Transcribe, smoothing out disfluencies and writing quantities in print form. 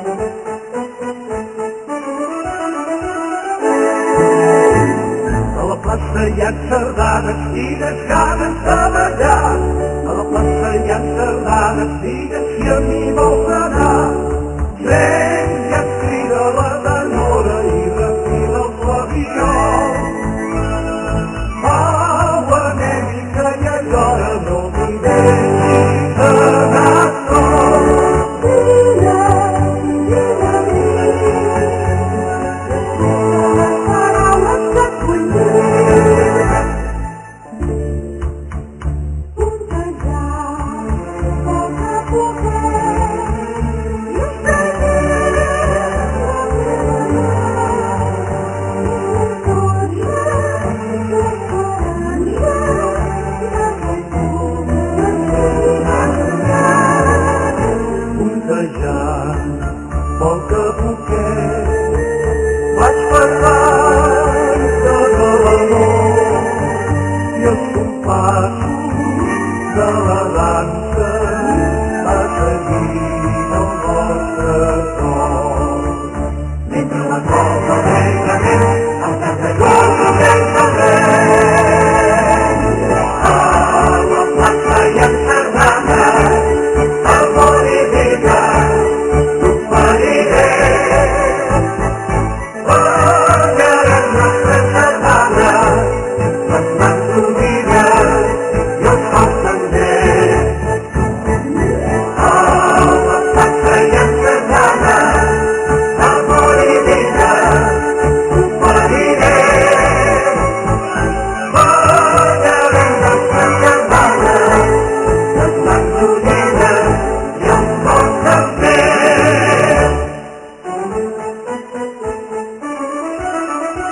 A la plaça hi ha sardanes, digues ganes de ballar. A la plaça hi ha sardanes, digues si a mi vols anar. Sent ja es crida la tenora i refila el flabiol. Au, anem-hi que ja és hora, no m'hi deixis anar sol. Poca